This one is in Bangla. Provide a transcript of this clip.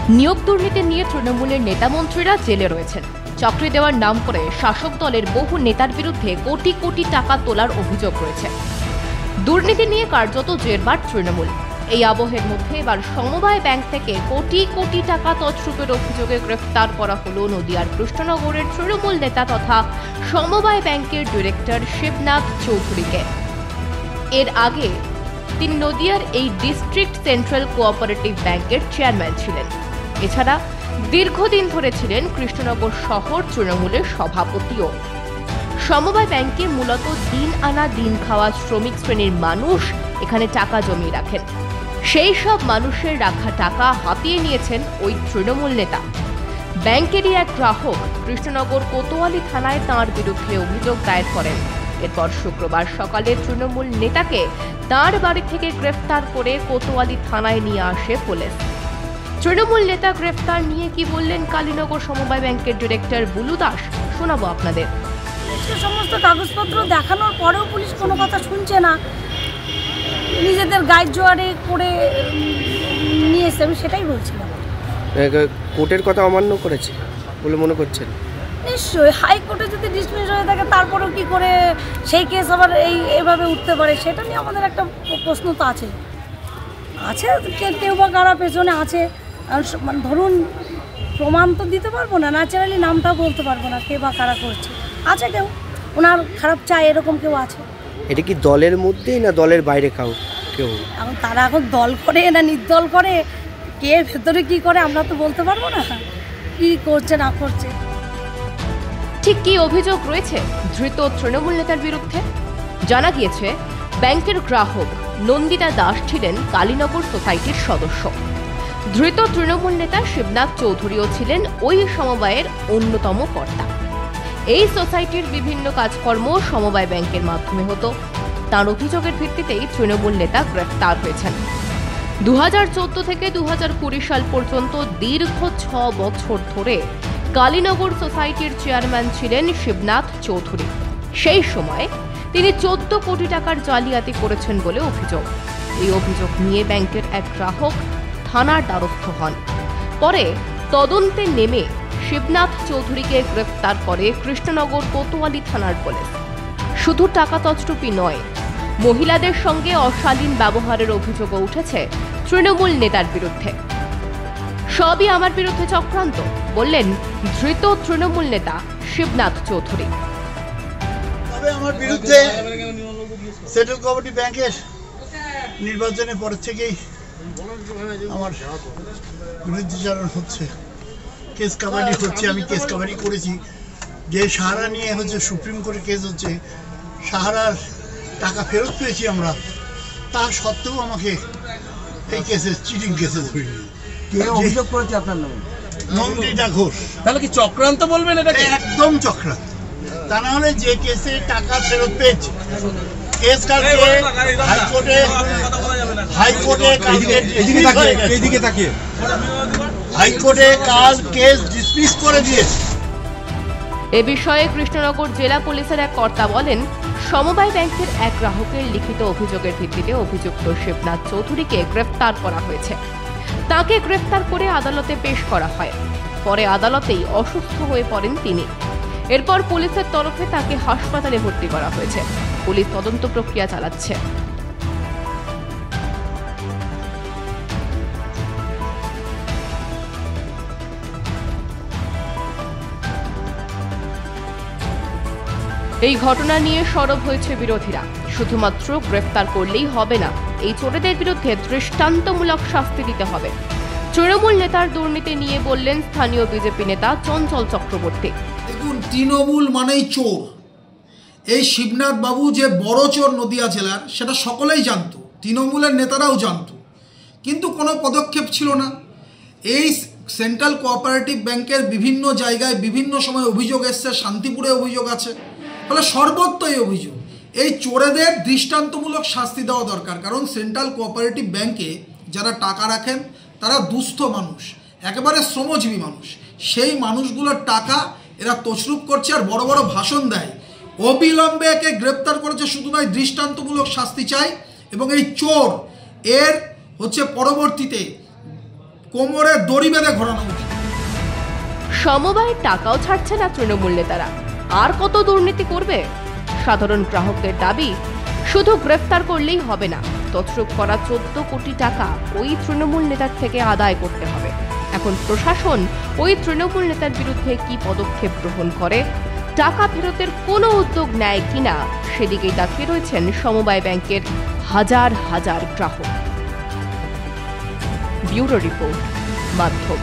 নিয়োগ দুর্নীতি নিয়ে তৃণমূলের নেতা মন্ত্রীরা জেলে রয়েছেন। চাকরি দেওয়ার নাম করে শাসক দলের বহু নেতার বিরুদ্ধে কোটি কোটি টাকা তোলার অভিযোগ রয়েছে। দুর্নীতি নিয়ে কার্যত জেরবার তৃণমূল। এই আবহের মধ্যে এবার সমবায় ব্যাংক থেকে কোটি কোটি টাকা তছরূপের অভিযোগে গ্রেফতার করা হলো নদিয়ার কৃষ্ণনগরের তৃণমূল নেতা তথা সমবায় ব্যাংকের ডিরেক্টর শিবনাথ চৌধুরীকে। এর আগে তিনি নদিয়ার এই ডিস্ট্রিক্ট সেন্ট্রাল কোঅপারেটিভ ব্যাংকের চেয়ারম্যান ছিলেন। এছাড়া দীর্ঘদিন ধরে ছিলেন কৃষ্ণনগর শহর তৃণমূলের সভাপতিও। সমবায় ব্যাংকে মূলত দিন আনা দিন খাওয়া শ্রমিক শ্রেণীর মানুষ এখানে টাকা জমিয়ে রাখেন। সেই সব মানুষের রাখা টাকা হাতিয়ে নিয়েছেন ওই তৃণমূল নেতা। ব্যাংকেরই এক গ্রাহক কৃষ্ণনগর কোতোয়ালি থানায় তাঁর বিরুদ্ধে অভিযোগ দায়ের করেন। এরপর শুক্রবার সকালে তৃণমূল নেতাকে তাঁর বাড়ি থেকে গ্রেফতার করে কোতোয়ালি থানায় নিয়ে আসে পুলিশ। তৃণমূল নেতা গ্রেফতার নিয়ে কি বললেন কালীনগর সমবায় ব্যাংকের ডিরেক্টর বুলু দাস, শোনাবো আপনাদের। সমস্ত কাগজপত্র দেখানোর পরেও পুলিশ কোনো কথা শুনছে না, নিজেদের গাইড জোয়ারে করে নিয়ে এসে, আমি সেটাই বলছিলাম। কোর্টের কথা অমান্য করেছে বলে মনে করছেন? নিশ্চয়ই, হাইকোর্টে যদি ডিসমিস হয়ে থাকে তারপরেও কি করে সেই কেস আবার এইভাবে উঠতে পারে, সেটা নিয়ে আমাদের একটা প্রশ্ন তো আছে। কেউ বা কারা পেছনে আছে, ধরুন প্রমাণ তো দিতে পারবো না, ন্যাচারালি নামটা বলতে পারবো না কে বা কারা করছে। আছে কেউ ওনার খারাপ চায়, এরকম কেউ আছে। এটা কি দলের মধ্যেই না দলের বাইরে কেউ? এখন তারা এখন দল করে না নির্দল করে, কে ভেতরে কি করে আমরা তো বলতে পারবো না, কি করছে না করছে। ঠিক কি অভিযোগ রয়েছে ধৃত তৃণমূল নেতার বিরুদ্ধে? জানা গিয়েছে ব্যাংকের গ্রাহক নন্দিতা দাস ছিলেন কালীনগর সোসাইটির সদস্য। ধৃত তৃণমূল নেতা শিবনাথ চৌধুরীও ছিলেন ওই সমবায়ের অন্যতম কর্তা। এই সোসাইটির বিভিন্ন কাজকর্ম সমবায় ব্যাংকের মাধ্যমে হতো। তার অভিযোগের ভিত্তিতেই তৃণমূল নেতা গ্রেফতার হয়েছেন। 2014 থেকে 2020 সাল পর্যন্ত দীর্ঘ 6 বছর ধরে কালীনগর সোসাইটির চেয়ারম্যান ছিলেন শিবনাথ চৌধুরী। সেই সময় তিনি 14 কোটি টাকার জালিয়াতি করেছেন বলে অভিযোগ। এই অভিযোগ নিয়ে ব্যাংকের এক গ্রাহক থানার দ্বারস্থ হন। পরে তদন্তে নেমে শিবনাথ চৌধুরীকে গ্রেফতার করে কৃষ্ণনগর কোতোয়ালি থানার পুলিশ। শুধু টাকা তছরূপই নয়, মহিলাদের সঙ্গে অশালীন ব্যবহারের অভিযোগও উঠেছে তৃণমূল নেতার বিরুদ্ধে। সবই আমার বিরুদ্ধে চক্রান্ত বললেন ধৃত তৃণমূল নেতা শিবনাথ চৌধুরী। তবে আমার বিরুদ্ধে সেন্ট্রাল কোঅপারেটিভ ব্যাংকের নির্বাচনের পর থেকেই আমার বিরুদ্ধচারণ হচ্ছে, কেস কাবাডি হচ্ছে। আমি কেস কাবাডি করেছি, যে সাহারা নিয়ে হচ্ছে সুপ্রিম কোর্টে কেস হচ্ছে, সাহারার টাকা ফেরত পেয়েছি আমরা, তা সত্ত্বেও আমাকে এই কেসে চিটিং কেসে ধরে অভিযোগ করেছে আপনার নামে নন্দিতা ঘোষ। তাহলে কি চক্রান্ত বলবেন? এটাকে একদম চক্রান্ত। তা না হলে যে কেসে টাকা ফেরত পেয়েছে, কেস কালকে হাইকোর্টে কাল কেস ডিসমিস করে দিয়েছে। এ বিষয়ে কৃষ্ণনগর জেলা পুলিশের এক কর্তা বলেন, সমবায় ব্যাংকের এক গ্রাহকের লিখিত অভিযোগের ভিত্তিতে অভিযুক্ত শিবনাথ চৌধুরীকে গ্রেফতার করা হয়েছে। তাকে গ্রেফতার করে আদালতে পেশ করা হয়। পরে আদালতেই অসুস্থ হয়ে পড়েন তিনি। এরপর পুলিশের তরফে তাকে হাসপাতালে ভর্তি করা হয়েছে। পুলিশ তদন্ত প্রক্রিয়া চালাচ্ছে। এই ঘটনা নিয়ে সরব হয়েছে বিরোধীরা। শুধুমাত্র গ্রেফতার করলেই হবে না, এই চোরেদের বিরুদ্ধে দৃষ্টান্তমূলক শাস্তি দিতে হবে। তৃণমূল নেতার দুর্নীতি নিয়ে বললেন স্থানীয় বিজেপি নেতা চঞ্চল চক্রবর্তী। দেখুন, তৃণমূল মানেই চোর। এই শিবনাথ বাবু যে বড় চোর নদিয়া জেলার, সেটা সকলেই জানতো, তৃণমূলের নেতারাও জানতো, কিন্তু কোনো পদক্ষেপ ছিল না। এই সেন্ট্রাল কোঅপারেটিভ ব্যাংকের বিভিন্ন জায়গায় বিভিন্ন সময় অভিযোগ এসছে, শান্তিপুরে অভিযোগ আছে, ফলে সর্বত্র এই অভিযোগ। এই চোরেদের দৃষ্টান্তমূলক শাস্তি দেওয়া দরকার, কারণ সেন্ট্রাল কোঅপারেটিভ ব্যাংকে যারা টাকা রাখেন তারা দুস্থ মানুষ, একেবারে শ্রমজীবী মানুষ। সেই মানুষগুলোর টাকা এরা তছরূপ করছে আর বড় বড় ভাষণ দেয়। অবিলম্বে একে গ্রেপ্তার করেছে, শুধু নয় দৃষ্টান্তমূলক শাস্তি চাই। এবং এই চোর এর পরবর্তীতে কোমরে দড়ি বেঁধে ঘোরানো উচিত। সমবায়ের টাকাও ছাড়ছে না তৃণমূল নেতারা, আর কত দুর্নীতি করবে? সাধারণ গ্রাহকদের দাবি, শুধু গ্রেফতার করলেই হবে না, তছরূপ করা 14 কোটি টাকা ওই তৃণমূল নেতার থেকে আদায় করতে হবে। এখন প্রশাসন ওই তৃণমূল নেতার বিরুদ্ধে কি পদক্ষেপ গ্রহণ করে, টাকা ফেরতের কোনো উদ্যোগ নেয় কিনা, সেদিকেই তাকিয়ে রয়েছেন সমবায় ব্যাংকের হাজার হাজার গ্রাহক। ব্যুরো রিপোর্ট, মাধ্যম।